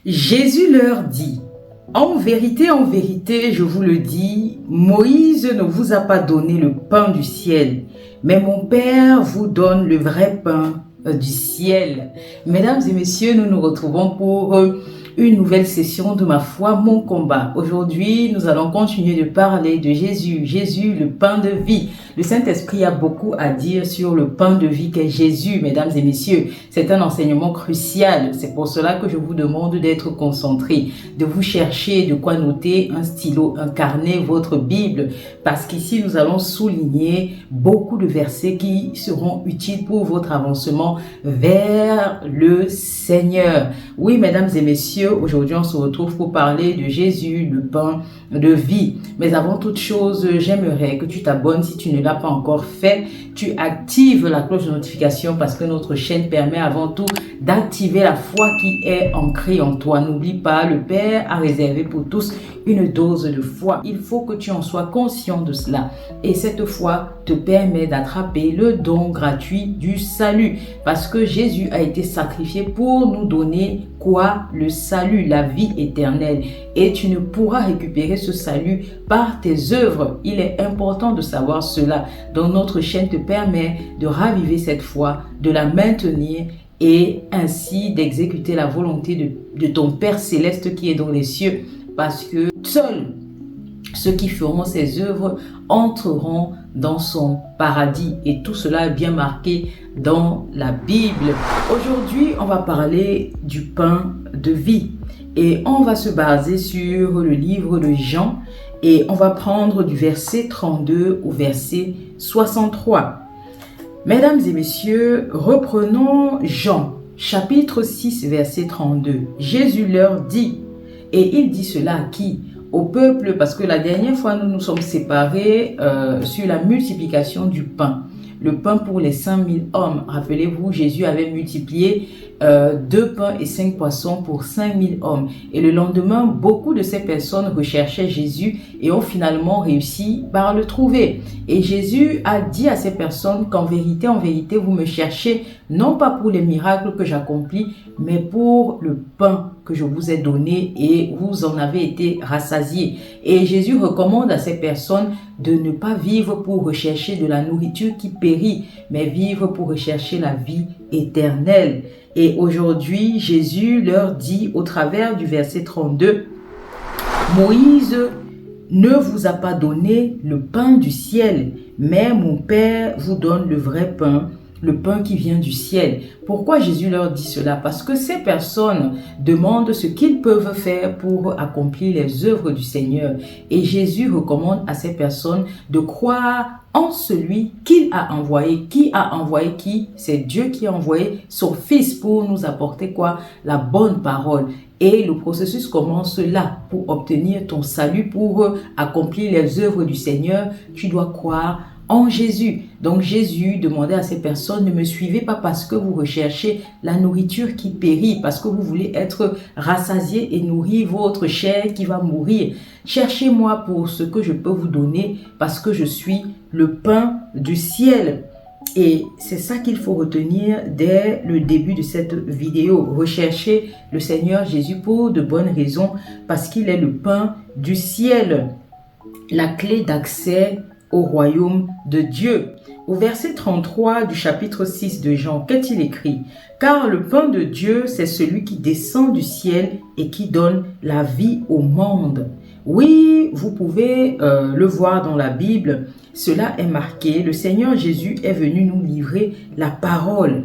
Jésus leur dit, en vérité, je vous le dis, Moïse ne vous a pas donné le pain du ciel, mais mon Père vous donne le vrai pain du ciel. Mesdames et messieurs, nous nous retrouvons pour une nouvelle session de Ma foi, mon combat. Aujourd'hui, nous allons continuer de parler de Jésus. Jésus, le pain de vie. Le Saint-Esprit a beaucoup à dire sur le pain de vie qu'est Jésus, mesdames et messieurs. C'est un enseignement crucial. C'est pour cela que je vous demande d'être concentrés, de vous chercher de quoi noter, un stylo, un carnet, votre Bible. Parce qu'ici, nous allons souligner beaucoup de versets qui seront utiles pour votre avancement vers le Seigneur. Oui, mesdames et messieurs, aujourd'hui, on se retrouve pour parler de Jésus, le pain de vie. Mais avant toute chose, j'aimerais que tu t'abonnes si tu ne l'as pas encore fait. Tu actives la cloche de notification parce que notre chaîne permet avant tout d'activer la foi qui est ancrée en toi. N'oublie pas, le Père a réservé pour tous une dose de foi. Il faut que tu en sois conscient de cela. Et cette foi te permet d'attraper le don gratuit du salut. Parce que Jésus a été sacrifié pour nous donner quoi? Le salut, la vie éternelle. Et tu ne pourras récupérer ce salut par tes œuvres. Il est important de savoir cela. Donc notre chaîne te permet de raviver cette foi, de la maintenir et ainsi d'exécuter la volonté de ton Père céleste qui est dans les cieux. Parce que seuls ceux qui feront ses œuvres entreront dans son paradis. Et tout cela est bien marqué dans la Bible. Aujourd'hui, on va parler du pain de vie. Et on va se baser sur le livre de Jean. Et on va prendre du verset 32 au verset 63. Mesdames et messieurs, reprenons Jean, chapitre 6, verset 32. Jésus leur dit, et il dit cela à qui? Au peuple, parce que la dernière fois, nous nous sommes séparés sur la multiplication du pain. Le pain pour les 5000 hommes. Rappelez-vous, Jésus avait multiplié 2 pains et 5 poissons pour 5000 hommes. Et le lendemain, beaucoup de ces personnes recherchaient Jésus et ont finalement réussi par le trouver. Et Jésus a dit à ces personnes qu'en vérité, vous me cherchez, non pas pour les miracles que j'accomplis, mais pour le pain que je vous ai donné et vous en avez été rassasiés. Et Jésus recommande à ces personnes de ne pas vivre pour rechercher de la nourriture qui périt, mais vivre pour rechercher la vie éternelle. Et aujourd'hui, Jésus leur dit au travers du verset 32, Moïse ne vous a pas donné le pain du ciel, mais mon Père vous donne le vrai pain, le pain qui vient du ciel. Pourquoi Jésus leur dit cela? Parce que ces personnes demandent ce qu'ils peuvent faire pour accomplir les œuvres du Seigneur. Et Jésus recommande à ces personnes de croire en celui qu'il a envoyé. Qui a envoyé qui? C'est Dieu qui a envoyé son Fils pour nous apporter quoi? La bonne parole. Et le processus commence là. Pour obtenir ton salut, pour accomplir les œuvres du Seigneur, tu dois croire en Jésus. Donc Jésus demandait à ces personnes, ne me suivez pas parce que vous recherchez la nourriture qui périt, parce que vous voulez être rassasiés et nourrir votre chair qui va mourir. Cherchez-moi pour ce que je peux vous donner, parce que je suis le pain du ciel. Et c'est ça qu'il faut retenir dès le début de cette vidéo. Recherchez le Seigneur Jésus pour de bonnes raisons, parce qu'il est le pain du ciel, la clé d'accès au royaume de Dieu. Au verset 33 du chapitre 6 de Jean, qu'est-il écrit? Car le pain de Dieu, c'est celui qui descend du ciel et qui donne la vie au monde. Oui, vous pouvez le voir dans la Bible, cela est marqué. Le Seigneur Jésus est venu nous livrer la parole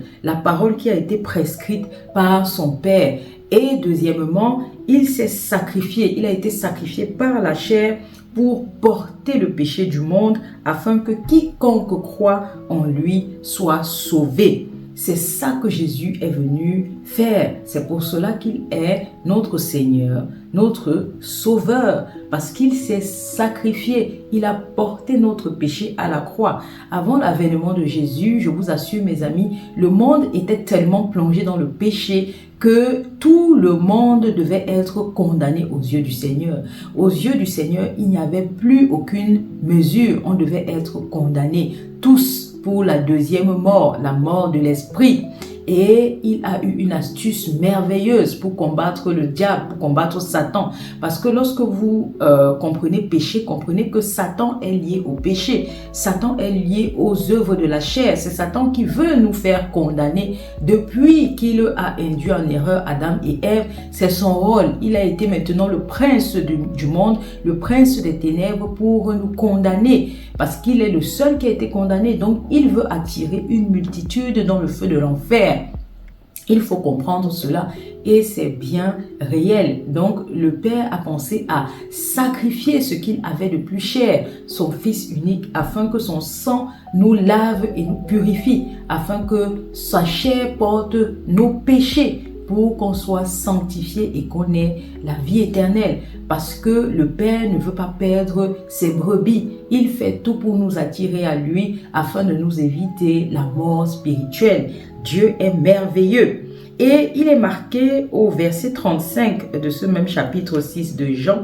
qui a été prescrite par son Père. Et deuxièmement, il s'est sacrifié, il a été sacrifié par la chair pour porter le péché du monde afin que quiconque croit en lui soit sauvé. C'est ça que Jésus est venu faire. C'est pour cela qu'il est notre Seigneur, notre Sauveur, parce qu'il s'est sacrifié. Il a porté notre péché à la croix. Avant l'avènement de Jésus, je vous assure mes amis, le monde était tellement plongé dans le péché que tout le monde devait être condamné aux yeux du Seigneur. Aux yeux du Seigneur, il n'y avait plus aucune mesure. On devait être condamné tous pour la deuxième mort, la mort de l'esprit. Et il a eu une astuce merveilleuse pour combattre le diable, pour combattre Satan. Parce que lorsque vous comprenez péché, comprenez que Satan est lié au péché. Satan est lié aux œuvres de la chair. C'est Satan qui veut nous faire condamner. Depuis qu'il a induit en erreur Adam et Ève, c'est son rôle. Il a été maintenant le prince du monde, le prince des ténèbres pour nous condamner. Parce qu'il est le seul qui a été condamné. Donc, il veut attirer une multitude dans le feu de l'enfer. Il faut comprendre cela et c'est bien réel. Donc, le Père a pensé à sacrifier ce qu'il avait de plus cher, son Fils unique, afin que son sang nous lave et nous purifie, afin que sa chair porte nos péchés, pour qu'on soit sanctifié et qu'on ait la vie éternelle. Parce que le Père ne veut pas perdre ses brebis. Il fait tout pour nous attirer à lui afin de nous éviter la mort spirituelle. Dieu est merveilleux. Et il est marqué au verset 35 de ce même chapitre 6 de Jean.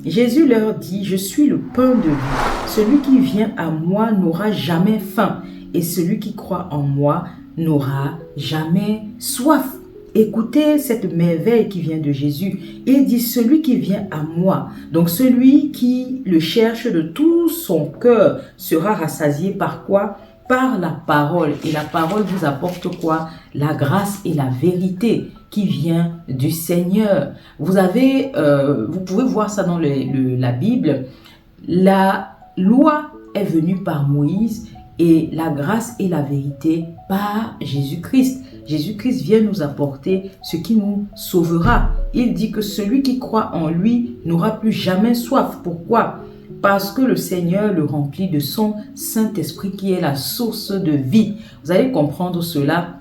Jésus leur dit, « Je suis le pain de vie. Celui qui vient à moi n'aura jamais faim. Et celui qui croit en moi n'aura jamais soif. » Écoutez cette merveille qui vient de Jésus. Il dit, celui qui vient à moi, donc celui qui le cherche de tout son cœur, sera rassasié par quoi? Par la parole. Et la parole vous apporte quoi? La grâce et la vérité qui vient du Seigneur. Vous pouvez voir ça dans la Bible. La loi est venue par Moïse et la grâce et la vérité par Jésus-Christ. Jésus-Christ vient nous apporter ce qui nous sauvera. Il dit que celui qui croit en lui n'aura plus jamais soif. Pourquoi? Parce que le Seigneur le remplit de son Saint-Esprit qui est la source de vie. Vous allez comprendre cela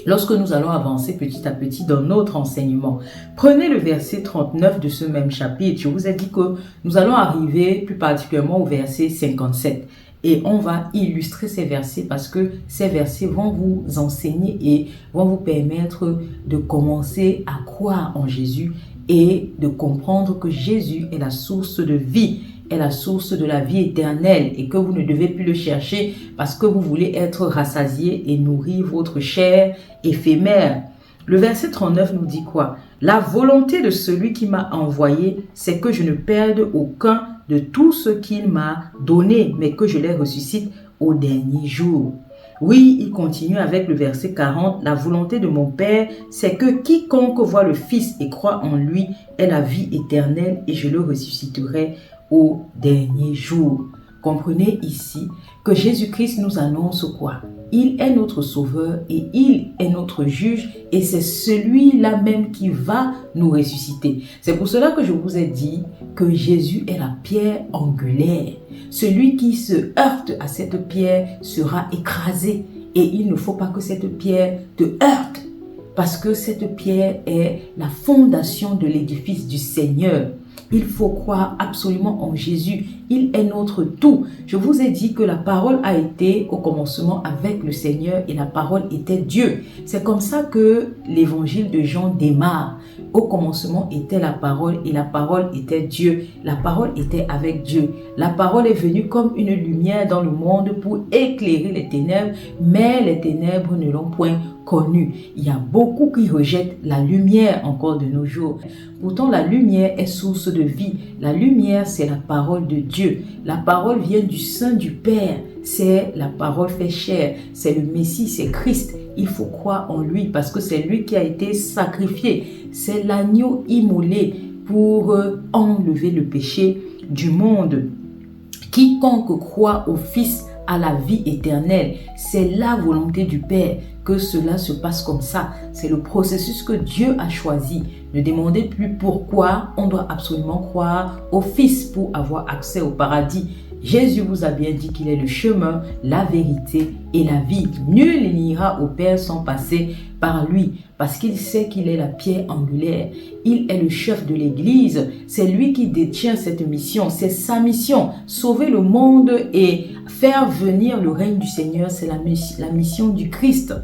lorsque nous allons avancer petit à petit dans notre enseignement. Prenez le verset 39 de ce même chapitre. Je vous ai dit que nous allons arriver plus particulièrement au verset 57. Et on va illustrer ces versets parce que ces versets vont vous enseigner et vont vous permettre de commencer à croire en Jésus et de comprendre que Jésus est la source de vie, est la source de la vie éternelle et que vous ne devez plus le chercher parce que vous voulez être rassasié et nourrir votre chair éphémère. Le verset 39 nous dit quoi? La volonté de celui qui m'a envoyé, c'est que je ne perde aucun de tout ce qu'il m'a donné, mais que je les ressuscite au dernier jour. Oui, il continue avec le verset 40. La volonté de mon Père, c'est que quiconque voit le Fils et croit en lui ait la vie éternelle et je le ressusciterai au dernier jour. Comprenez ici que Jésus-Christ nous annonce quoi? Il est notre sauveur et il est notre juge et c'est celui-là même qui va nous ressusciter. C'est pour cela que je vous ai dit que Jésus est la pierre angulaire. Celui qui se heurte à cette pierre sera écrasé et il ne faut pas que cette pierre te heurte parce que cette pierre est la fondation de l'édifice du Seigneur. Il faut croire absolument en Jésus. Il est notre tout. Je vous ai dit que la parole a été au commencement avec le Seigneur et la parole était Dieu. C'est comme ça que l'évangile de Jean démarre. Au commencement était la parole et la parole était Dieu. La parole était avec Dieu. La parole est venue comme une lumière dans le monde pour éclairer les ténèbres, mais les ténèbres ne l'ont point connue. Il y a beaucoup qui rejettent la lumière encore de nos jours. Pourtant, la lumière est source de vie. La lumière, c'est la parole de Dieu. La parole vient du sein du Père. C'est la parole fait chair. C'est le Messie, c'est Christ. Il faut croire en lui parce que c'est lui qui a été sacrifié. C'est l'agneau immolé pour enlever le péché du monde. Quiconque croit au Fils a la vie éternelle. C'est la volonté du Père que cela se passe comme ça. C'est le processus que Dieu a choisi. Ne demandez plus pourquoi, on doit absolument croire au Fils pour avoir accès au paradis. Jésus vous a bien dit qu'il est le chemin, la vérité et la vie. Nul n'ira au Père sans passer par lui, parce qu'il sait qu'il est la pierre angulaire. Il est le chef de l'Église. C'est lui qui détient cette mission. C'est sa mission. Sauver le monde et faire venir le règne du Seigneur, c'est la mission du Christ.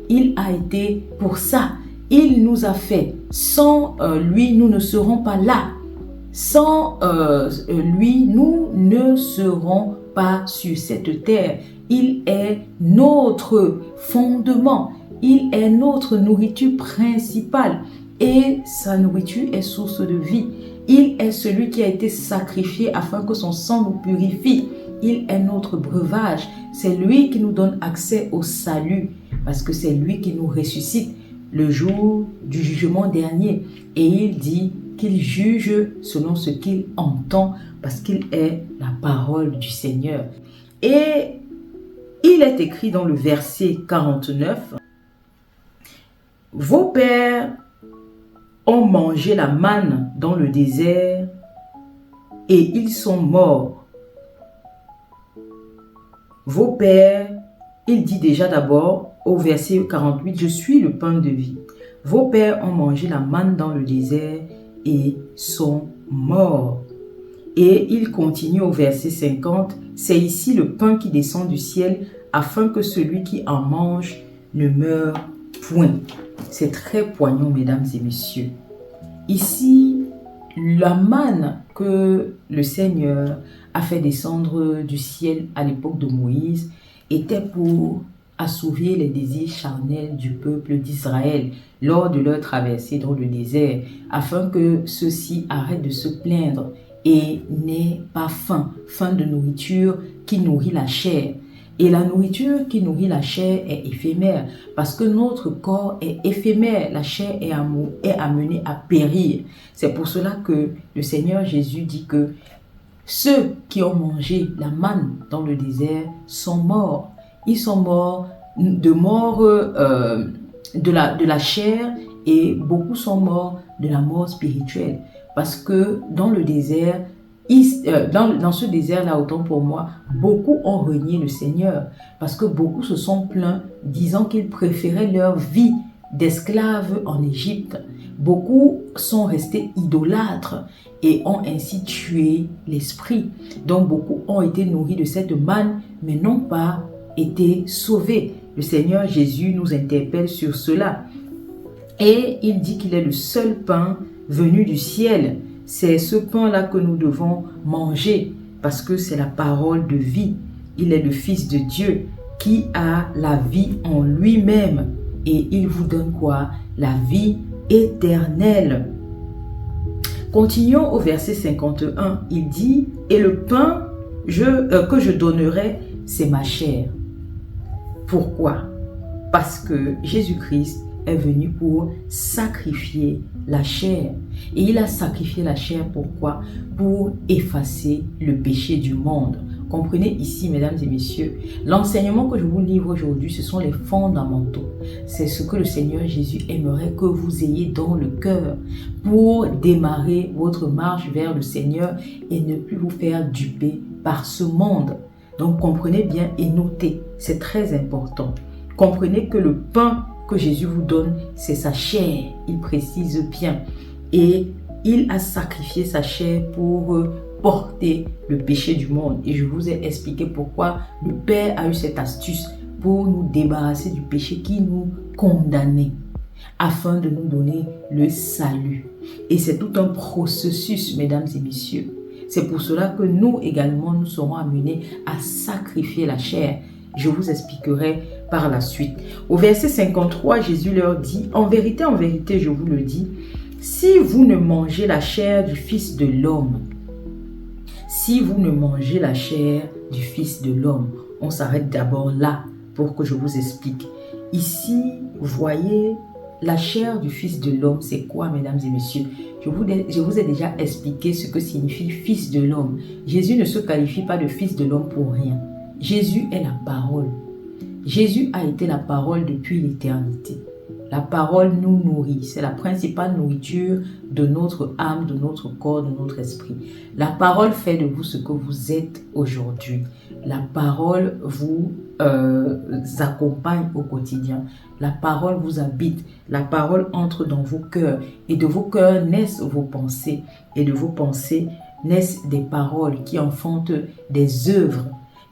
Il a été pour ça. Il nous a fait. Sans lui, nous ne serons pas là. Sans lui, nous ne serons pas sur cette terre. Il est notre fondement. Il est notre nourriture principale et sa nourriture est source de vie. Il est celui qui a été sacrifié afin que son sang nous purifie. Il est notre breuvage. C'est lui qui nous donne accès au salut parce que c'est lui qui nous ressuscite le jour du jugement dernier. Et il dit qu'il juge selon ce qu'il entend parce qu'il est la parole du Seigneur. Et il est écrit dans le verset 49, « Vos pères ont mangé la manne dans le désert et ils sont morts. » Vos pères, il dit déjà d'abord au verset 48, « Je suis le pain de vie. » Vos pères ont mangé la manne dans le désert et sont morts. Et il continue au verset 50, « C'est ici le pain qui descend du ciel, afin que celui qui en mange ne meure point. » C'est très poignant, mesdames et messieurs. Ici, la manne que le Seigneur a fait descendre du ciel à l'époque de Moïse était pour assouvir les désirs charnels du peuple d'Israël lors de leur traversée dans le désert, afin que ceux-ci arrêtent de se plaindre et n'aient pas faim de nourriture qui nourrit la chair. Et la nourriture qui nourrit la chair est éphémère, parce que notre corps est éphémère, la chair est amenée à périr. C'est pour cela que le Seigneur Jésus dit que ceux qui ont mangé la manne dans le désert sont morts. Ils sont morts de mort de la chair et beaucoup sont morts de la mort spirituelle. Parce que dans le désert, dans ce désert-là, autant pour moi, beaucoup ont renié le Seigneur. Parce que beaucoup se sont plaints disant qu'ils préféraient leur vie d'esclaves en Égypte. Beaucoup sont restés idolâtres et ont ainsi tué l'esprit. Donc beaucoup ont été nourris de cette manne, mais n'ont pas été sauvés. Le Seigneur Jésus nous interpelle sur cela. Et il dit qu'il est le seul pain venu du ciel. C'est ce pain-là que nous devons manger parce que c'est la parole de vie. Il est le Fils de Dieu qui a la vie en lui-même. Et il vous donne quoi? La vie éternelle. Continuons au verset 51. Il dit, « Et le pain que je donnerai, c'est ma chair. » Pourquoi? Parce que Jésus-Christ est venu pour sacrifier la chair. Et il a sacrifié la chair pourquoi? Pour effacer le péché du monde. Comprenez ici, mesdames et messieurs, l'enseignement que je vous livre aujourd'hui, ce sont les fondamentaux. C'est ce que le Seigneur Jésus aimerait que vous ayez dans le cœur pour démarrer votre marche vers le Seigneur et ne plus vous faire duper par ce monde. Donc comprenez bien et notez, c'est très important. Comprenez que le pain que Jésus vous donne, c'est sa chair, il précise bien. Et il a sacrifié sa chair pour porter le péché du monde. Et je vous ai expliqué pourquoi le Père a eu cette astuce pour nous débarrasser du péché qui nous condamnait, afin de nous donner le salut. Et c'est tout un processus, mesdames et messieurs. C'est pour cela que nous également, nous serons amenés à sacrifier la chair. Je vous expliquerai par la suite. Au verset 53, Jésus leur dit, en vérité, je vous le dis, si vous ne mangez la chair du Fils de l'homme, si vous ne mangez la chair du Fils de l'homme, on s'arrête d'abord là pour que je vous explique. Ici, vous voyez, la chair du Fils de l'homme, c'est quoi, mesdames et messieurs? Je vous ai déjà expliqué ce que signifie Fils de l'homme. Jésus ne se qualifie pas de Fils de l'homme pour rien. Jésus est la parole. Jésus a été la parole depuis l'éternité. La parole nous nourrit. C'est la principale nourriture de notre âme, de notre corps, de notre esprit. La parole fait de vous ce que vous êtes aujourd'hui. La parole vous accompagne au quotidien. La parole vous habite. La parole entre dans vos cœurs. Et de vos cœurs naissent vos pensées. Et de vos pensées naissent des paroles qui enfantent des œuvres.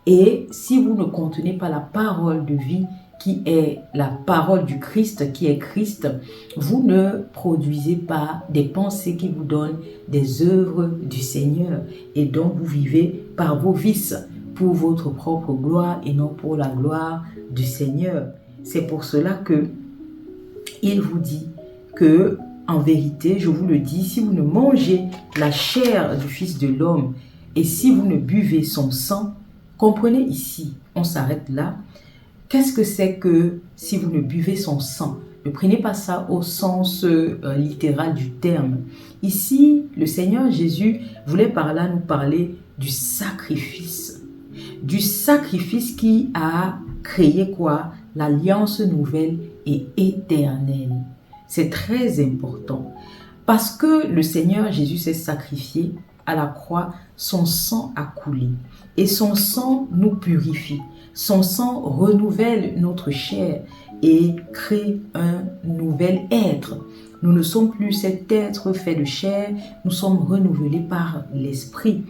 Et si vous ne contenez pas la parole de vie, qui est la parole du Christ, qui est Christ, vous ne produisez pas des pensées qui vous donnent des œuvres du Seigneur. Et donc vous vivez par vos vices, pour votre propre gloire et non pour la gloire du Seigneur. C'est pour cela que Il vous dit que, en vérité, je vous le dis, si vous ne mangez la chair du Fils de l'homme et si vous ne buvez son sang, comprenez ici, on s'arrête là. Qu'est-ce que c'est que si vous ne buvez son sang? Ne prenez pas ça au sens littéral du terme. Ici, le Seigneur Jésus voulait par là nous parler du sacrifice. Du sacrifice qui a créé quoi? L'alliance nouvelle et éternelle. C'est très important parce que le Seigneur Jésus s'est sacrifié à la croix, son sang a coulé et son sang nous purifie. Son sang renouvelle notre chair et crée un nouvel être. Nous ne sommes plus cet être fait de chair, nous sommes renouvelés par l'Esprit.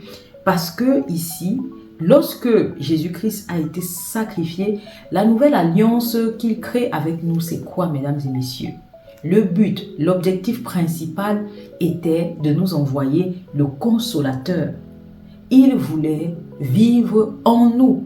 Parce que ici, lorsque Jésus-Christ a été sacrifié, la nouvelle alliance qu'il crée avec nous, c'est quoi, mesdames et messieurs? Le but, l'objectif principal était de nous envoyer le Consolateur. Il voulait vivre en nous.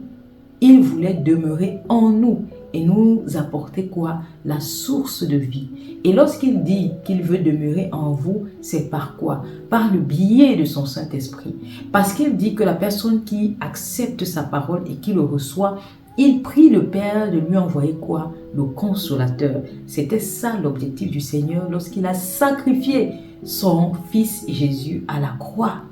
Il voulait demeurer en nous et nous apporter quoi? La source de vie. Et lorsqu'il dit qu'il veut demeurer en vous, c'est par quoi? Par le biais de son Saint-Esprit. Parce qu'il dit que la personne qui accepte sa parole et qui le reçoit, il prie le Père de lui envoyer quoi? Le Consolateur. C'était ça l'objectif du Seigneur lorsqu'il a sacrifié son Fils Jésus à la croix.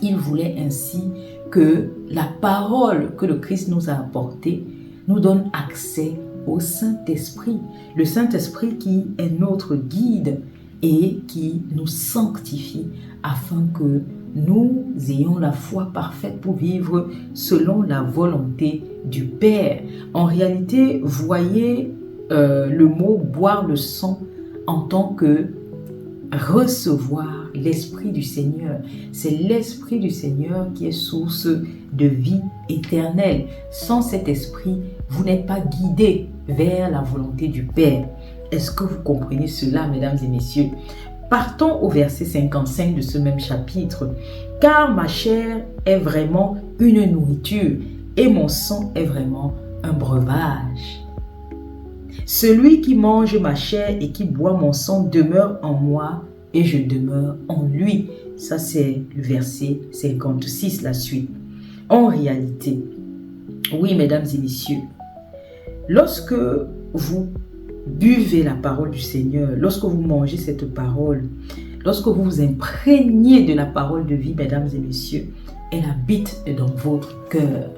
Il voulait ainsi que la parole que le Christ nous a apportée nous donne accès au Saint-Esprit. Le Saint-Esprit qui est notre guide et qui nous sanctifie afin que nous ayons la foi parfaite pour vivre selon la volonté du Père. En réalité, voyez le mot « boire le sang » en tant que recevoir l'Esprit du Seigneur. C'est l'Esprit du Seigneur qui est source de vie éternelle. Sans cet Esprit, vous n'êtes pas guidé vers la volonté du Père. Est-ce que vous comprenez cela, mesdames et messieurs? Partons au verset 55 de ce même chapitre. « Car ma chair est vraiment une nourriture et mon sang est vraiment un breuvage. Celui qui mange ma chair et qui boit mon sang demeure en moi et je demeure en lui. » Ça, c'est le verset 56, la suite. En réalité, oui, mesdames et messieurs, lorsque vous buvez la parole du Seigneur, lorsque vous mangez cette parole, lorsque vous vous imprégnez de la parole de vie, mesdames et messieurs, elle habite dans votre cœur.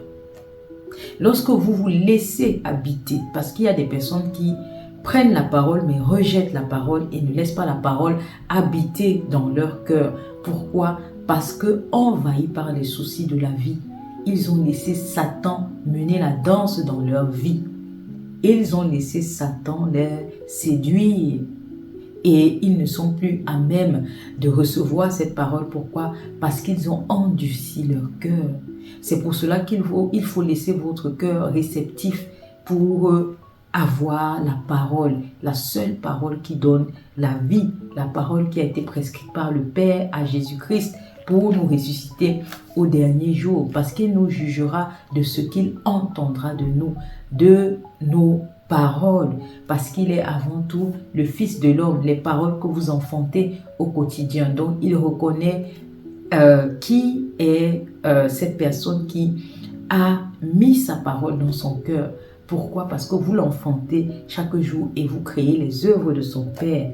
Lorsque vous vous laissez habiter, parce qu'il y a des personnes qui prennent la parole mais rejettent la parole et ne laissent pas la parole habiter dans leur cœur. Pourquoi? Parce que envahis par les soucis de la vie, ils ont laissé Satan mener la danse dans leur vie. Ils ont laissé Satan les séduire et ils ne sont plus à même de recevoir cette parole. Pourquoi? Parce qu'ils ont endurci leur cœur. C'est pour cela qu'il faut laisser votre cœur réceptif pour avoir la parole, la seule parole qui donne la vie, la parole qui a été prescrite par le Père à Jésus-Christ pour nous ressusciter au dernier jour, parce qu'il nous jugera de ce qu'il entendra de nous, de nos paroles, parce qu'il est avant tout le Fils de l'homme, les paroles que vous enfantez au quotidien. Donc, il reconnaît qui est cette personne qui a mis sa parole dans son cœur. Pourquoi? Parce que vous l'enfantez chaque jour et vous créez les œuvres de son Père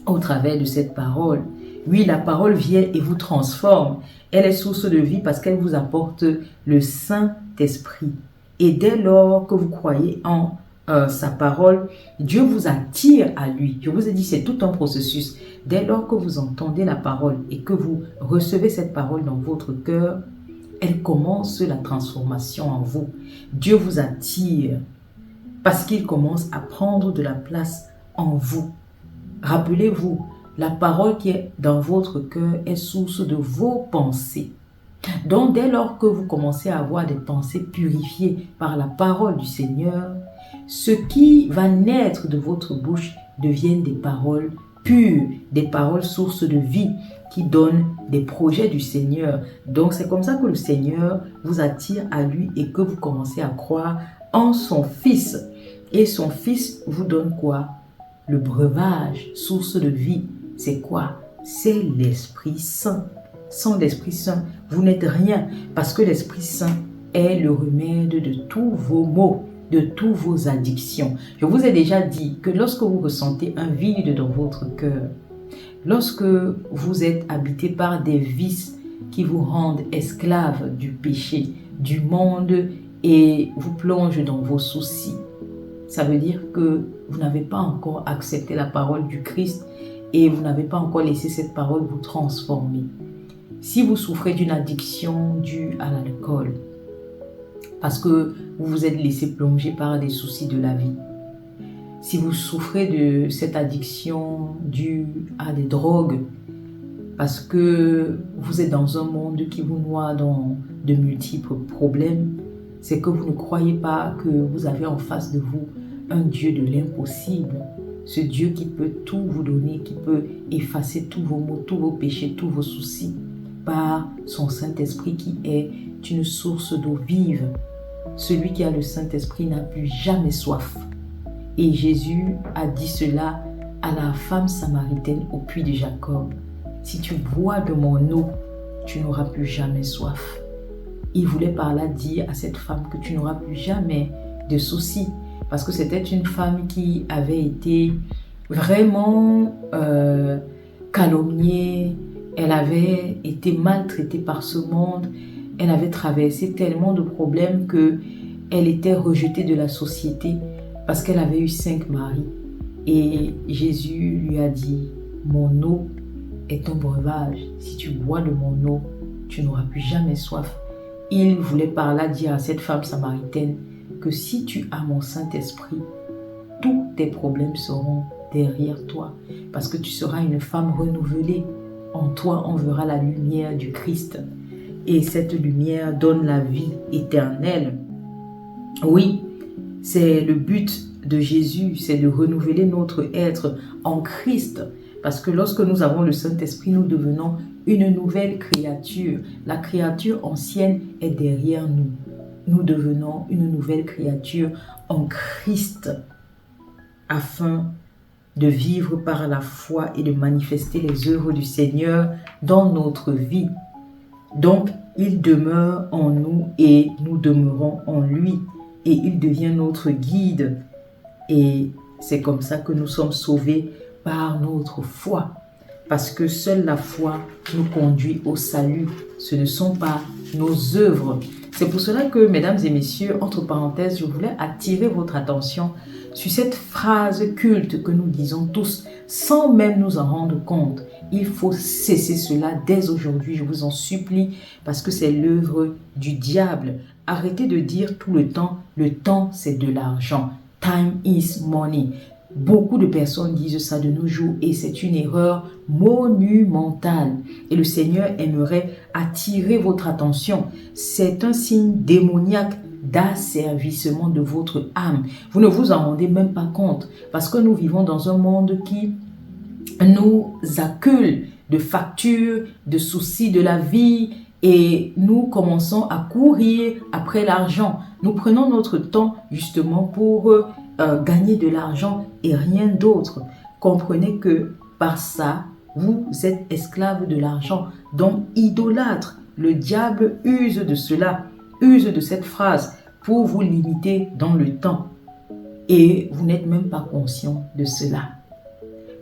au travers de cette parole. Oui, la parole vient et vous transforme. Elle est source de vie parce qu'elle vous apporte le Saint-Esprit. Et dès lors que vous croyez en sa parole, Dieu vous attire à lui. Je vous ai dit, c'est tout un processus. Dès lors que vous entendez la parole et que vous recevez cette parole dans votre cœur, elle commence la transformation en vous. Dieu vous attire parce qu'il commence à prendre de la place en vous. Rappelez-vous, la parole qui est dans votre cœur est source de vos pensées. Donc, dès lors que vous commencez à avoir des pensées purifiées par la parole du Seigneur, ce qui va naître de votre bouche deviennent des paroles pures, des paroles sources de vie qui donnent des projets du Seigneur. Donc, c'est comme ça que le Seigneur vous attire à lui et que vous commencez à croire en son Fils. Et son Fils vous donne quoi? Le breuvage, source de vie, c'est quoi? C'est l'Esprit Saint. Sans l'Esprit Saint, vous n'êtes rien parce que l'Esprit Saint est le remède de tous vos maux, de tous vos addictions. Je vous ai déjà dit que lorsque vous ressentez un vide dans votre cœur, lorsque vous êtes habité par des vices qui vous rendent esclaves du péché, du monde et vous plongent dans vos soucis, ça veut dire que vous n'avez pas encore accepté la parole du Christ et vous n'avez pas encore laissé cette parole vous transformer. Si vous souffrez d'une addiction due à l'alcool, parce que vous vous êtes laissé plonger par des soucis de la vie, si vous souffrez de cette addiction due à des drogues, parce que vous êtes dans un monde qui vous noie dans de multiples problèmes, c'est que vous ne croyez pas que vous avez en face de vous un Dieu de l'impossible, ce Dieu qui peut tout vous donner, qui peut effacer tous vos maux, tous vos péchés, tous vos soucis, par son Saint-Esprit qui est une source d'eau vive. Celui qui a le Saint-Esprit n'a plus jamais soif. Et Jésus a dit cela à la femme samaritaine au puits de Jacob. Si tu bois de mon eau, tu n'auras plus jamais soif. Il voulait par là dire à cette femme que tu n'auras plus jamais de soucis. Parce que c'était une femme qui avait été vraiment calomniée. Elle avait été maltraitée par ce monde. Elle avait traversé tellement de problèmes qu'elle était rejetée de la société parce qu'elle avait eu 5 maris. Et Jésus lui a dit, mon eau est un breuvage. Si tu bois de mon eau, tu n'auras plus jamais soif. Il voulait par là dire à cette femme samaritaine que si tu as mon Saint-Esprit, tous tes problèmes seront derrière toi parce que tu seras une femme renouvelée. En toi, on verra la lumière du Christ. Et cette lumière donne la vie éternelle. Oui, c'est le but de Jésus, c'est de renouveler notre être en Christ. Parce que lorsque nous avons le Saint-Esprit, nous devenons une nouvelle créature. La créature ancienne est derrière nous. Nous devenons une nouvelle créature en Christ afin de vivre par la foi et de manifester les œuvres du Seigneur dans notre vie. Donc, il demeure en nous et nous demeurons en lui. Et il devient notre guide. Et c'est comme ça que nous sommes sauvés par notre foi. Parce que seule la foi nous conduit au salut. Ce ne sont pas nos œuvres. C'est pour cela que, mesdames et messieurs, entre parenthèses, je voulais attirer votre attention sur cette phrase culte que nous disons tous sans même nous en rendre compte. Il faut cesser cela dès aujourd'hui, je vous en supplie, parce que c'est l'œuvre du diable. Arrêtez de dire tout le temps c'est de l'argent. Time is money. Beaucoup de personnes disent ça de nos jours et c'est une erreur monumentale. Et le Seigneur aimerait attirer votre attention. C'est un signe démoniaque d'asservissement de votre âme. Vous ne vous en rendez même pas compte parce que nous vivons dans un monde qui nous accule de factures, de soucis de la vie et nous commençons à courir après l'argent. Nous prenons notre temps justement pour gagner de l'argent et rien d'autre. Comprenez que par ça, vous êtes esclave de l'argent, donc idolâtre. Le diable use de cela, use de cette phrase pour vous limiter dans le temps. Et vous n'êtes même pas conscient de cela.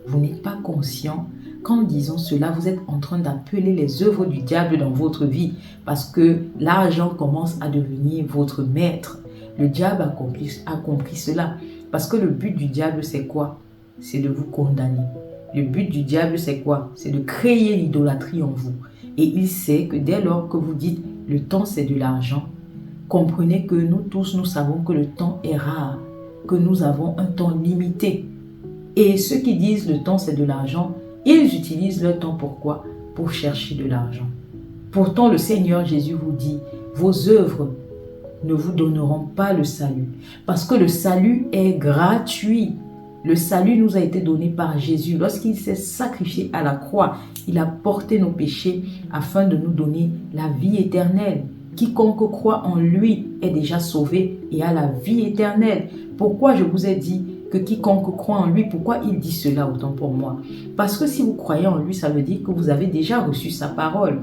Vous n'êtes pas conscient qu'en disant cela, vous êtes en train d'appeler les œuvres du diable dans votre vie parce que l'argent commence à devenir votre maître. Le diable a compris cela parce que le but du diable, c'est quoi? C'est de vous condamner. Le but du diable, c'est quoi? C'est de créer l'idolâtrie en vous. Et il sait que dès lors que vous dites « le temps, c'est de l'argent », comprenez que nous tous, nous savons que le temps est rare, que nous avons un temps limité. Et ceux qui disent « le temps, c'est de l'argent », ils utilisent leur temps pourquoi? Pour chercher de l'argent. Pourtant, le Seigneur Jésus vous dit « vos œuvres ne vous donneront pas le salut. » Parce que le salut est gratuit. Le salut nous a été donné par Jésus. Lorsqu'il s'est sacrifié à la croix, il a porté nos péchés afin de nous donner la vie éternelle. Quiconque croit en lui est déjà sauvé et a la vie éternelle. Pourquoi je vous ai dit que quiconque croit en lui. Pourquoi il dit cela autant pour moi? Parce que si vous croyez en lui, ça veut dire que vous avez déjà reçu sa parole.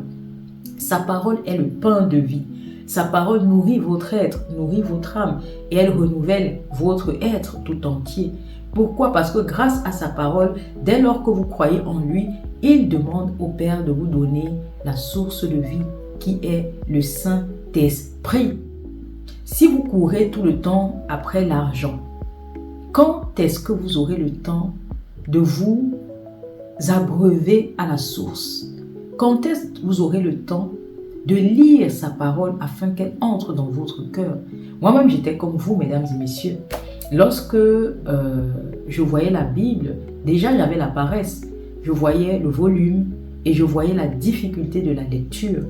Sa parole est le pain de vie. Sa parole nourrit votre être, nourrit votre âme et elle renouvelle votre être tout entier. Pourquoi? Parce que grâce à sa parole, dès lors que vous croyez en lui, il demande au Père de vous donner la source de vie qui est le Saint-Esprit. Si vous courez tout le temps après l'argent, quand est-ce que vous aurez le temps de vous abreuver à la source? Quand est-ce que vous aurez le temps de lire sa parole afin qu'elle entre dans votre cœur? Moi-même, j'étais comme vous, mesdames et messieurs. Lorsque je voyais la Bible, déjà j'avais la paresse. Je voyais le volume et je voyais la difficulté de la lecture.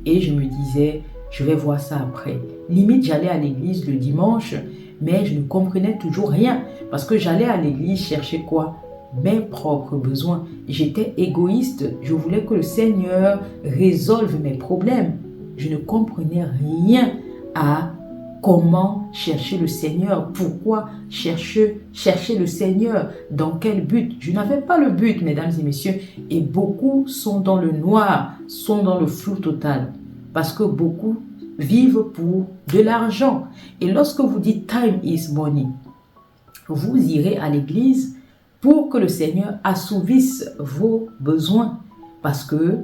Et je me disais, je vais voir ça après. Limite, j'allais à l'église le dimanche, mais je ne comprenais toujours rien. Parce que j'allais à l'église chercher quoi? Mes propres besoins. J'étais égoïste. Je voulais que le Seigneur résolve mes problèmes. Je ne comprenais rien à comment chercher le Seigneur. Pourquoi chercher le Seigneur? Dans quel but? Je n'avais pas le but, mesdames et messieurs. Et beaucoup sont dans le noir, sont dans le flou total. Parce que beaucoup vivent pour de l'argent. Et lorsque vous dites time is money, vous irez à l'église pour que le Seigneur assouvisse vos besoins. Parce que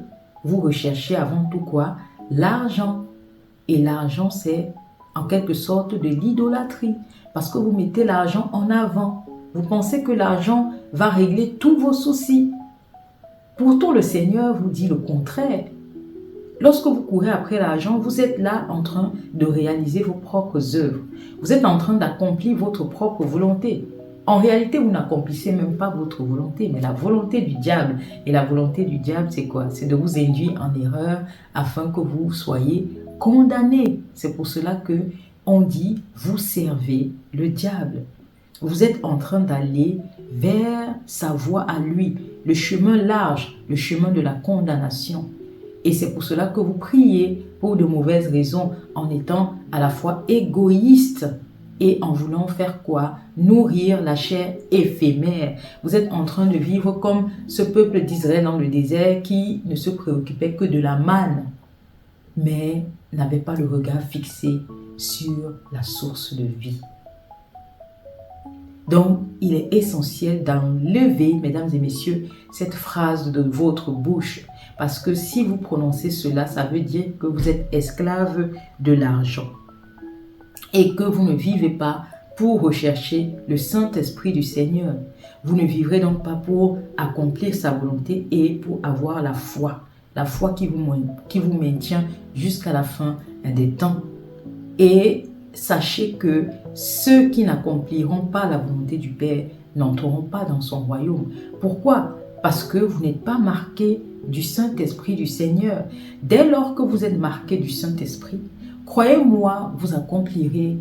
vous recherchez avant tout quoi? L'argent. Et l'argent, c'est en quelque sorte de l'idolâtrie. Parce que vous mettez l'argent en avant. Vous pensez que l'argent va régler tous vos soucis. Pourtant, le Seigneur vous dit le contraire. Lorsque vous courez après l'argent, vous êtes là en train de réaliser vos propres œuvres. Vous êtes en train d'accomplir votre propre volonté. En réalité, vous n'accomplissez même pas votre volonté, mais la volonté du diable. Et la volonté du diable, c'est quoi? C'est de vous induire en erreur afin que vous soyez condamnés. C'est pour cela que on dit, vous servez le diable. Vous êtes en train d'aller vers sa voie à lui, le chemin large, le chemin de la condamnation. Et c'est pour cela que vous priez pour de mauvaises raisons, en étant à la fois égoïste et en voulant faire quoi? Nourrir la chair éphémère. Vous êtes en train de vivre comme ce peuple d'Israël dans le désert qui ne se préoccupait que de la manne, mais n'avait pas le regard fixé sur la source de vie. Donc, il est essentiel d'enlever, mesdames et messieurs, cette phrase de votre bouche. Parce que si vous prononcez cela, ça veut dire que vous êtes esclave de l'argent. Et que vous ne vivez pas pour rechercher le Saint-Esprit du Seigneur. Vous ne vivrez donc pas pour accomplir sa volonté et pour avoir la foi. La foi qui vous maintient jusqu'à la fin des temps. Et sachez que ceux qui n'accompliront pas la volonté du Père n'entreront pas dans son royaume. Pourquoi? Parce que vous n'êtes pas marqué du Saint-Esprit du Seigneur. Dès lors que vous êtes marqué du Saint-Esprit, croyez-moi, vous accomplirez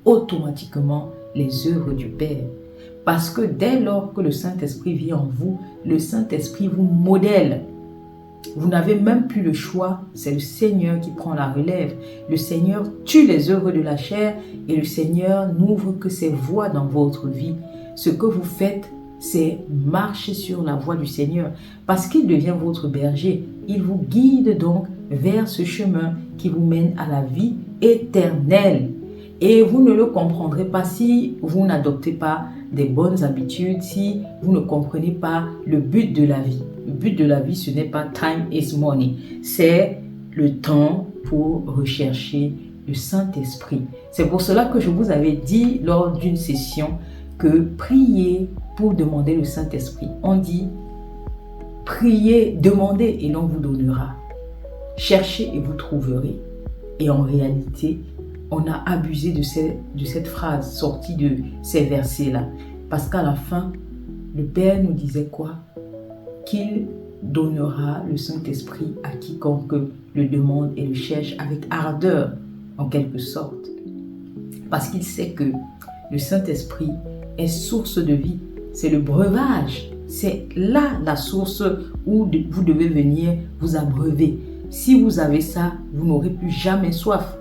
automatiquement les œuvres du Père. Parce que dès lors que le Saint-Esprit vit en vous, le Saint-Esprit vous modèle. Vous n'avez même plus le choix, c'est le Seigneur qui prend la relève. Le Seigneur tue les œuvres de la chair et le Seigneur n'ouvre que ses voies dans votre vie. Ce que vous faites, c'est marcher sur la voie du Seigneur parce qu'il devient votre berger. Il vous guide donc vers ce chemin qui vous mène à la vie éternelle. Et vous ne le comprendrez pas si vous n'adoptez pas des bonnes habitudes, si vous ne comprenez pas le but de la vie. Le but de la vie, ce n'est pas time is money. C'est le temps pour rechercher le Saint-Esprit. C'est pour cela que je vous avais dit lors d'une session que priez pour demander le Saint-Esprit. On dit, priez, demandez et l'on vous donnera. Cherchez et vous trouverez. Et en réalité, on a abusé de cette phrase sortie de ces versets-là. Parce qu'à la fin, le Père nous disait quoi? Qu'il donnera le Saint-Esprit à quiconque le demande et le cherche avec ardeur, en quelque sorte. Parce qu'il sait que le Saint-Esprit est source de vie. C'est le breuvage. C'est là la source où vous devez venir vous abreuver. Si vous avez ça, vous n'aurez plus jamais soif.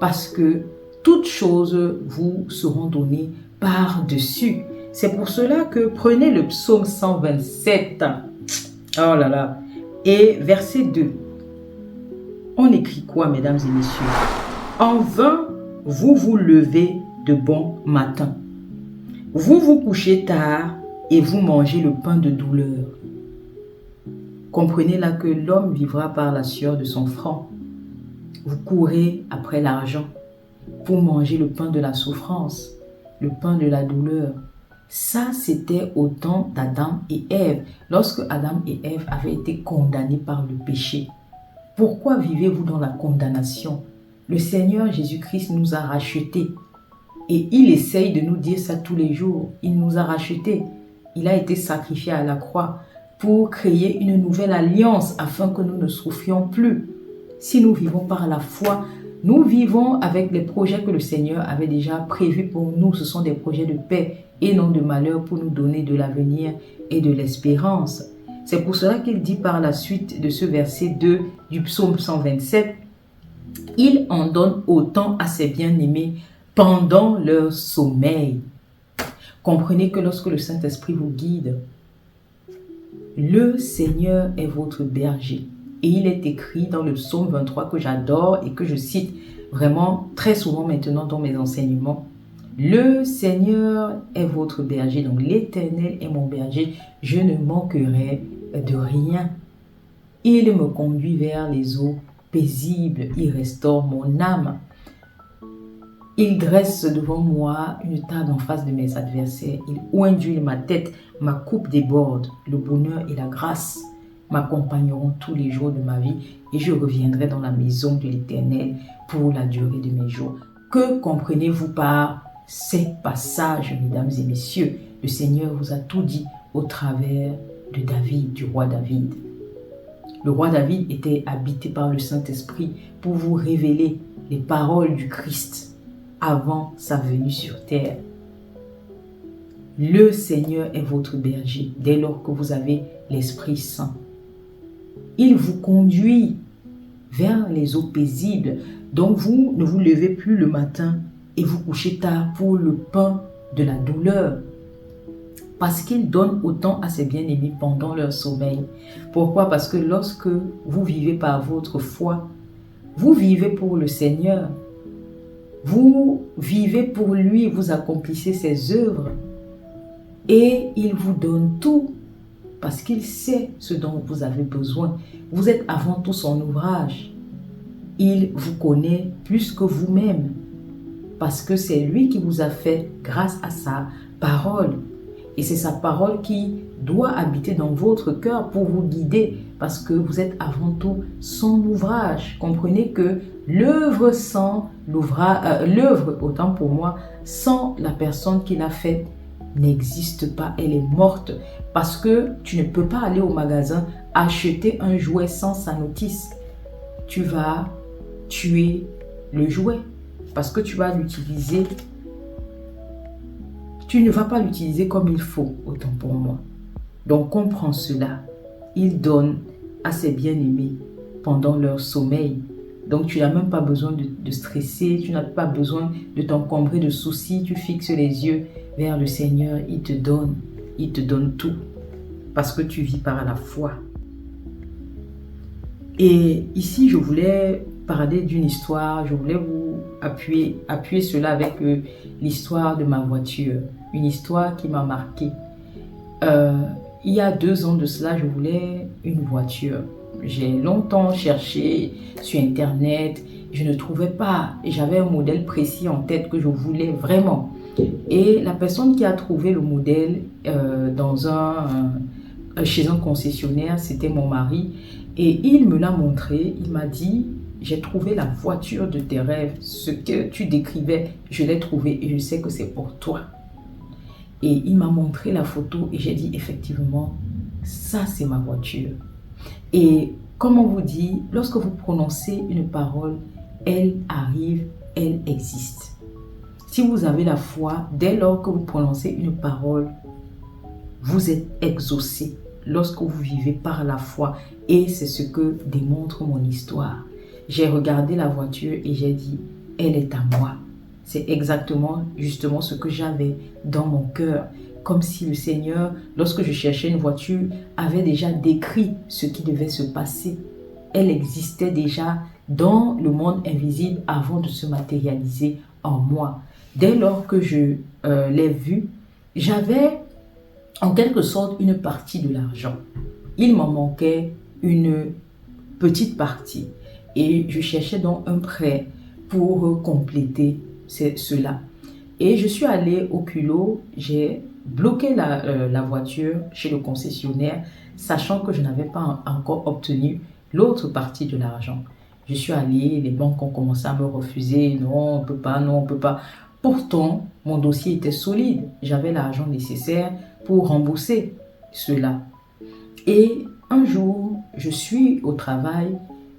Parce que toutes choses vous seront données par-dessus. C'est pour cela que prenez le psaume 127. Oh là là. Et verset 2. On écrit quoi, mesdames et messieurs? En vain, vous vous levez de bon matin. Vous vous couchez tard et vous mangez le pain de douleur. Comprenez là que l'homme vivra par la sueur de son front. Vous courez après l'argent pour manger le pain de la souffrance, le pain de la douleur. Ça, c'était au temps d'Adam et Ève, lorsque Adam et Ève avaient été condamnés par le péché. Pourquoi vivez-vous dans la condamnation? Le Seigneur Jésus-Christ nous a rachetés. Et il essaye de nous dire ça tous les jours. Il nous a rachetés. Il a été sacrifié à la croix pour créer une nouvelle alliance afin que nous ne souffrions plus. Si nous vivons par la foi, nous vivons avec les projets que le Seigneur avait déjà prévus pour nous. Ce sont des projets de paix et non de malheur pour nous donner de l'avenir et de l'espérance. C'est pour cela qu'il dit par la suite de ce verset 2 du psaume 127, « Il en donne autant à ses bien-aimés pendant leur sommeil. » Comprenez que lorsque le Saint-Esprit vous guide, le Seigneur est votre berger. Et il est écrit dans le psaume 23 que j'adore et que je cite vraiment très souvent maintenant dans mes enseignements. Le Seigneur est votre berger, donc l'Éternel est mon berger, je ne manquerai de rien. Il me conduit vers les eaux paisibles, il restaure mon âme. Il dresse devant moi une table en face de mes adversaires. Il oint d'huile ma tête, ma coupe déborde. Le bonheur et la grâce m'accompagneront tous les jours de ma vie et je reviendrai dans la maison de l'Éternel pour la durée de mes jours. Que comprenez-vous par ces passages, mesdames et messieurs? Le Seigneur vous a tout dit au travers de David, du roi David. Le roi David était habité par le Saint-Esprit pour vous révéler les paroles du Christ avant sa venue sur terre. Le Seigneur est votre berger dès lors que vous avez l'Esprit Saint. Il vous conduit vers les eaux paisibles. Donc vous ne vous levez plus le matin et vous couchez tard pour le pain de la douleur. Parce qu'il donne autant à ses bien-aimés pendant leur sommeil. Pourquoi? Parce que lorsque vous vivez par votre foi, vous vivez pour le Seigneur. Vous vivez pour lui, vous accomplissez ses œuvres. Et il vous donne tout. Parce qu'il sait ce dont vous avez besoin. Vous êtes avant tout son ouvrage. Il vous connaît plus que vous-même. Parce que c'est lui qui vous a fait grâce à sa parole. Et c'est sa parole qui doit habiter dans votre cœur pour vous guider. Parce que vous êtes avant tout son ouvrage. Comprenez que l'œuvre sans l'œuvre, autant pour moi, sans la personne qui l'a faite, n'existe pas, elle est morte. Parce que tu ne peux pas aller au magasin acheter un jouet sans sa notice. Tu vas tuer le jouet parce que tu vas l'utiliser. Tu ne vas pas l'utiliser comme il faut, autant pour moi. Donc comprends cela. Il donne à ses bien-aimés pendant leur sommeil. Donc tu n'as même pas besoin de stresser, tu n'as pas besoin de t'encombrer de soucis. Tu fixes les yeux vers le Seigneur, il te donne tout. Parce que tu vis par la foi. Et ici, je voulais parler d'une histoire, je voulais vous appuyer cela avec l'histoire de ma voiture. Une histoire qui m'a marqué. Il y a 2 ans de cela, je voulais une voiture. J'ai longtemps cherché sur Internet, je ne trouvais pas. Et j'avais un modèle précis en tête que je voulais vraiment. Et la personne qui a trouvé le modèle chez un concessionnaire, c'était mon mari. Et il me l'a montré, il m'a dit, j'ai trouvé la voiture de tes rêves. Ce que tu décrivais, je l'ai trouvé et je sais que c'est pour toi. Et il m'a montré la photo et j'ai dit, effectivement, ça c'est ma voiture. Et comme on vous dit, lorsque vous prononcez une parole, elle arrive, elle existe. Si vous avez la foi, dès lors que vous prononcez une parole, vous êtes exaucé lorsque vous vivez par la foi. Et c'est ce que démontre mon histoire. J'ai regardé la voiture et j'ai dit, elle est à moi. C'est exactement, justement ce que j'avais dans mon cœur. comme si le Seigneur, lorsque je cherchais une voiture, avait déjà décrit ce qui devait se passer. Elle existait déjà dans le monde invisible avant de se matérialiser en moi. Dès lors que je l'ai vue, j'avais en quelque sorte une partie de l'argent. Il m'en manquait une petite partie et je cherchais donc un prêt pour compléter cela. Et je suis allée au culot, j'ai bloqué la voiture chez le concessionnaire, sachant que je n'avais pas encore obtenu l'autre partie de l'argent. Je suis allée, les banques ont commencé à me refuser, non, on ne peut pas, non, on ne peut pas. Pourtant, mon dossier était solide, j'avais l'argent nécessaire pour rembourser cela. Et un jour, je suis au travail,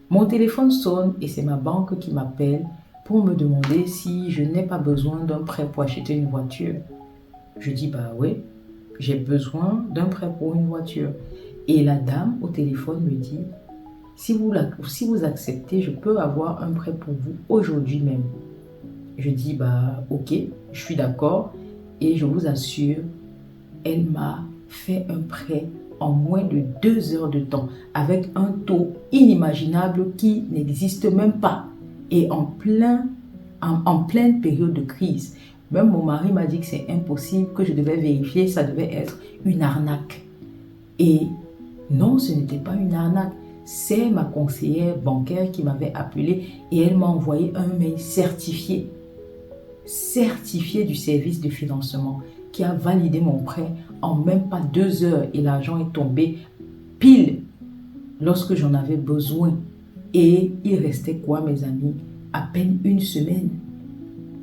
mon téléphone sonne et c'est ma banque qui m'appelle pour me demander si je n'ai pas besoin d'un prêt pour acheter une voiture. Je dis, bah oui, j'ai besoin d'un prêt pour une voiture. Et la dame au téléphone me dit, si vous acceptez, je peux avoir un prêt pour vous aujourd'hui même. Je dis, bah ok, je suis d'accord. Et je vous assure, elle m'a fait un prêt en moins de 2 heures de temps, avec un taux inimaginable qui n'existe même pas. Et en pleine période de crise. Même mon mari m'a dit que c'est impossible, que je devais vérifier, ça devait être une arnaque. Et non, ce n'était pas une arnaque. C'est ma conseillère bancaire qui m'avait appelé et elle m'a envoyé un mail certifié du service de financement qui a validé mon prêt en même pas 2 heures et l'argent est tombé pile lorsque j'en avais besoin. Et il restait quoi, mes amis? À peine une semaine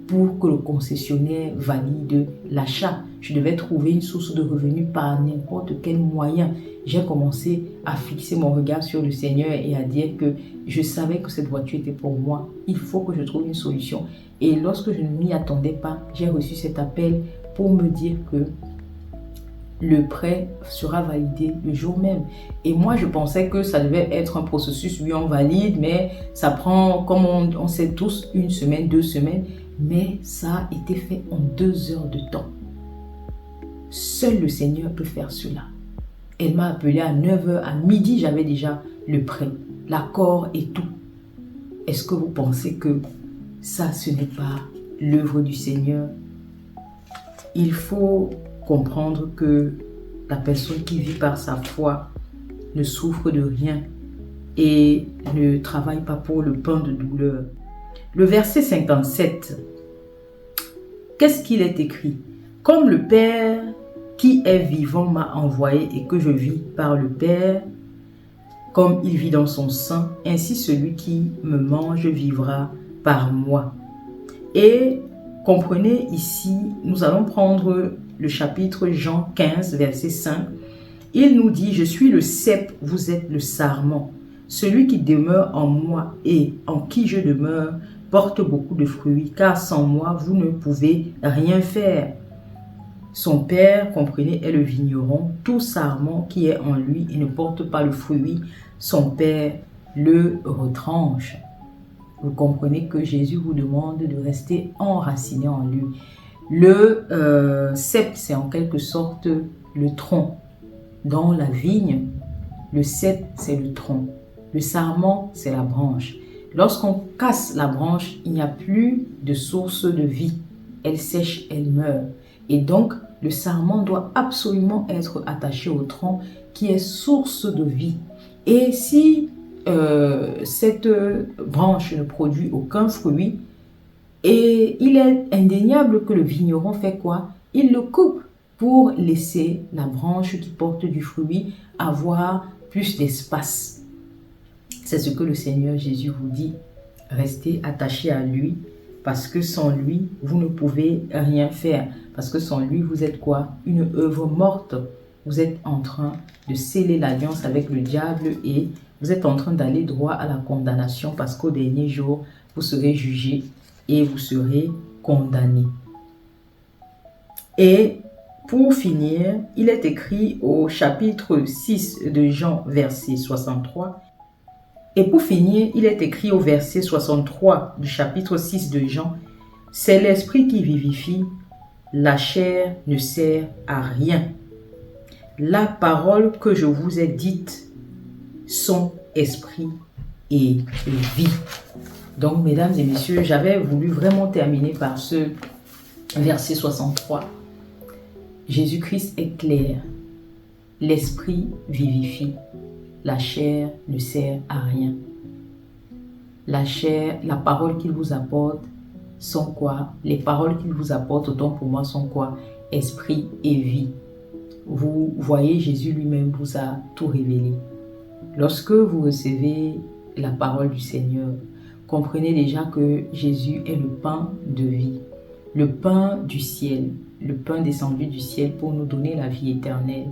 pour que le concessionnaire valide l'achat. Je devais trouver une source de revenus par n'importe quel moyen. J'ai commencé à fixer mon regard sur le Seigneur et à dire que je savais que cette voiture était pour moi. Il faut que je trouve une solution. Et lorsque je ne m'y attendais pas, j'ai reçu cet appel pour me dire que le prêt sera validé le jour même. Et moi, je pensais que ça devait être un processus, oui, on valide, mais ça prend, comme on sait tous, 1 semaine, 2 semaines. Mais ça a été fait en 2 heures de temps. Seul le Seigneur peut faire cela. Elle m'a appelé à 9 heures, à midi, j'avais déjà le prêt, l'accord et tout. Est-ce que vous pensez que ça, ce n'est pas l'œuvre du Seigneur? Il faut comprendre que la personne qui vit par sa foi ne souffre de rien et ne travaille pas pour le pain de douleur. Le verset 57, qu'est-ce qu'il est écrit? Comme le Père qui est vivant m'a envoyé et que je vis par le Père, comme il vit dans son sein, ainsi celui qui me mange vivra par moi. Et comprenez ici, nous allons prendre le chapitre Jean 15, verset 5. Il nous dit, je suis le cep, vous êtes le sarment. Celui qui demeure en moi et en qui je demeure porte beaucoup de fruits, car sans moi, vous ne pouvez rien faire. Son père, comprenez, est le vigneron. Tout sarment qui est en lui et ne porte pas le fruit, son père le retranche. Vous comprenez que Jésus vous demande de rester enraciné en lui. Le cep, c'est en quelque sorte le tronc. Dans la vigne, le cep, c'est le tronc. Le sarment, c'est la branche. Lorsqu'on casse la branche, il n'y a plus de source de vie. Elle sèche, elle meurt. Et donc, le sarment doit absolument être attaché au tronc qui est source de vie. Et si cette branche ne produit aucun fruit, et il est indéniable que le vigneron fait quoi? Il le coupe pour laisser la branche qui porte du fruit avoir plus d'espace. C'est ce que le Seigneur Jésus vous dit. Restez attachés à lui parce que sans lui, vous ne pouvez rien faire. Parce que sans lui, vous êtes quoi? Une œuvre morte. Vous êtes en train de sceller l'alliance avec le diable et vous êtes en train d'aller droit à la condamnation parce qu'au dernier jour, vous serez jugé et vous serez condamné. Et pour finir, il est écrit au chapitre 6 de Jean, verset 63. Et pour finir, il est écrit au verset 63 du chapitre 6 de Jean, c'est l'esprit qui vivifie, La chair ne sert à rien. La parole que je vous ai dite sont esprit et vie. Donc, mesdames et messieurs, j'avais voulu vraiment terminer par ce verset 63. Jésus-Christ est clair. L'esprit vivifie. La chair ne sert à rien. La chair, la parole qu'il vous apporte sont quoi? Les paroles qu'il vous apporte, autant pour moi, sont quoi? Esprit et vie. Vous voyez, Jésus lui-même vous a tout révélé. Lorsque vous recevez la parole du Seigneur, comprenez déjà que Jésus est le pain de vie, le pain du ciel, le pain descendu du ciel pour nous donner la vie éternelle.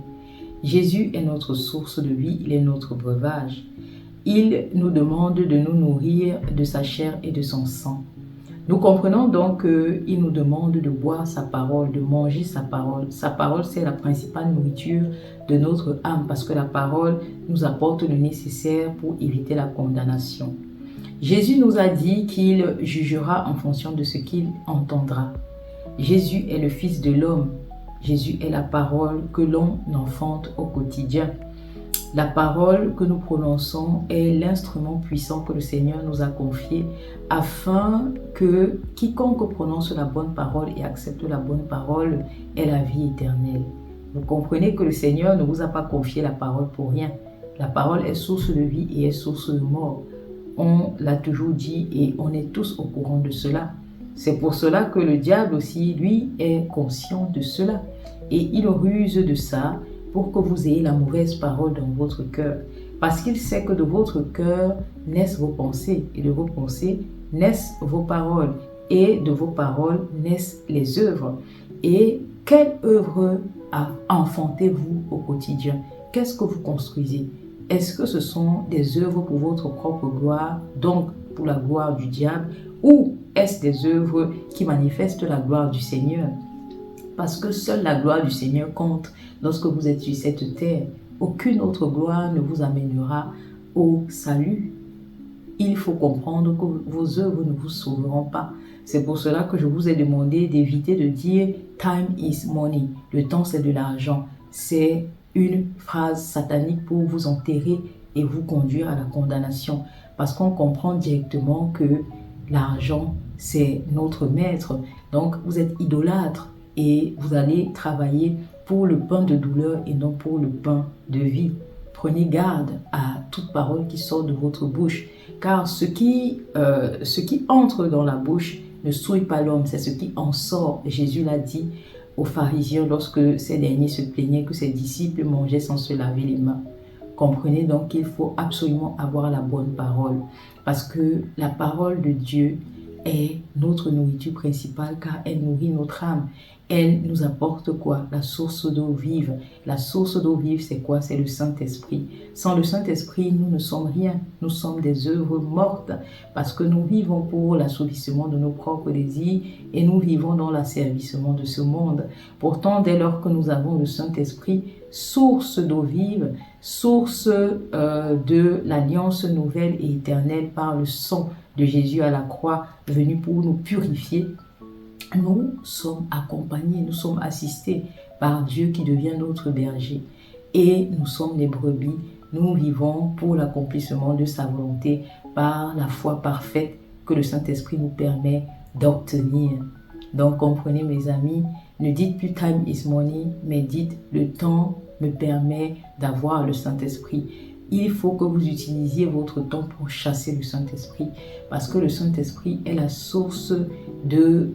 Jésus est notre source de vie, il est notre breuvage. Il nous demande de nous nourrir de sa chair et de son sang. Nous comprenons donc qu'il nous demande de boire sa parole, de manger sa parole. Sa parole, c'est la principale nourriture de notre âme parce que la parole nous apporte le nécessaire pour éviter la condamnation. Jésus nous a dit qu'il jugera en fonction de ce qu'il entendra. Jésus est le Fils de l'homme. Jésus est la parole que l'on enfante au quotidien. La parole que nous prononçons est l'instrument puissant que le Seigneur nous a confié afin que quiconque prononce la bonne parole et accepte la bonne parole ait la vie éternelle. Vous comprenez que le Seigneur ne vous a pas confié la parole pour rien. La parole est source de vie et est source de mort. On l'a toujours dit et on est tous au courant de cela. C'est pour cela que le diable aussi, lui, est conscient de cela. Et il ruse de ça pour que vous ayez la mauvaise parole dans votre cœur. Parce qu'il sait que de votre cœur naissent vos pensées, et de vos pensées naissent vos paroles, et de vos paroles naissent les œuvres. Et quelle œuvre enfantez-vous au quotidien? Qu'est-ce que vous construisez? Est-ce que ce sont des œuvres pour votre propre gloire, donc pour la gloire du diable, ou est-ce des œuvres qui manifestent la gloire du Seigneur? Parce que seule la gloire du Seigneur compte lorsque vous êtes sur cette terre. Aucune autre gloire ne vous amènera au salut. Il faut comprendre que vos œuvres ne vous sauveront pas. C'est pour cela que je vous ai demandé d'éviter de dire « time is money ». Le temps, c'est de l'argent. C'est une phrase satanique pour vous enterrer et vous conduire à la condamnation. Parce qu'on comprend directement que l'argent, c'est notre maître. Donc, vous êtes idolâtre. Et vous allez travailler pour le pain de douleur et non pour le pain de vie. Prenez garde à toute parole qui sort de votre bouche, car ce qui entre dans la bouche ne souille pas l'homme, c'est ce qui en sort. Jésus l'a dit aux pharisiens lorsque ces derniers se plaignaient que ses disciples mangeaient sans se laver les mains. Comprenez donc qu'il faut absolument avoir la bonne parole, parce que la parole de Dieu est notre nourriture principale car elle nourrit notre âme. Elle nous apporte quoi? La source d'eau vive. La source d'eau vive, c'est quoi? C'est le Saint-Esprit. Sans le Saint-Esprit, nous ne sommes rien. Nous sommes des œuvres mortes parce que nous vivons pour l'assouvissement de nos propres désirs et nous vivons dans l'asservissement de ce monde. Pourtant, dès lors que nous avons le Saint-Esprit, source d'eau vive, source de l'alliance nouvelle et éternelle par le sang de Jésus à la croix, venu pour nous purifier, nous sommes accompagnés, nous sommes assistés par Dieu qui devient notre berger. Et nous sommes des brebis, nous vivons pour l'accomplissement de sa volonté par la foi parfaite que le Saint-Esprit nous permet d'obtenir. Donc comprenez mes amis, ne dites plus time is money, mais dites le temps me permet d'avoir le Saint-Esprit. Il faut que vous utilisiez votre temps pour chasser le Saint-Esprit parce que le Saint-Esprit est la source de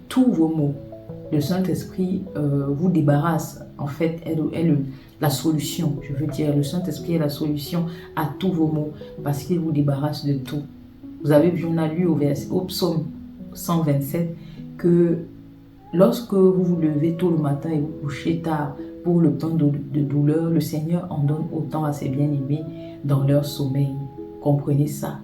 tous vos maux. Le Saint-Esprit vous débarrasse, en fait, est la solution. Je veux dire, le Saint-Esprit est la solution à tous vos maux parce qu'il vous débarrasse de tout. Vous avez vu, on a lu au psaume 127 que lorsque vous vous levez tôt le matin et vous couchez tard, pour le pain de douleur, le Seigneur en donne autant à ses bien-aimés dans leur sommeil. Comprenez ça.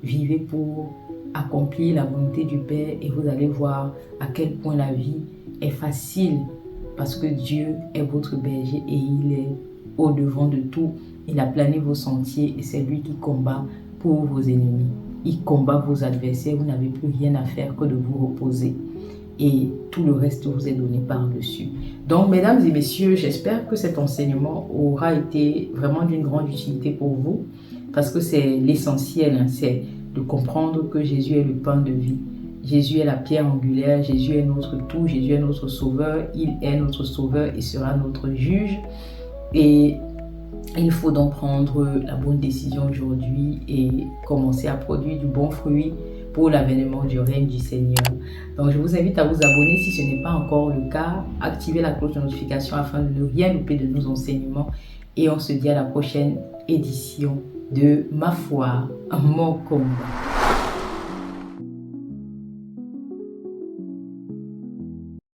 Vivez pour accomplir la volonté du Père et vous allez voir à quel point la vie est facile parce que Dieu est votre berger et il est au-devant de tout. Il a plané vos sentiers et c'est lui qui combat pour vos ennemis. Il combat vos adversaires. Vous n'avez plus rien à faire que de vous reposer. et tout le reste vous est donné par-dessus. Donc, mesdames et messieurs, j'espère que cet enseignement aura été vraiment d'une grande utilité pour vous, parce que c'est l'essentiel, hein, c'est de comprendre que Jésus est le pain de vie. Jésus est la pierre angulaire, Jésus est notre tout, Jésus est notre sauveur, il est notre sauveur et sera notre juge. Et il faut donc prendre la bonne décision aujourd'hui et commencer à produire du bon fruit pour l'avènement du règne du Seigneur. Donc, je vous invite à vous abonner si ce n'est pas encore le cas. Activez la cloche de notification afin de ne rien louper de nos enseignements. Et on se dit à la prochaine édition de Ma foi, mon combat.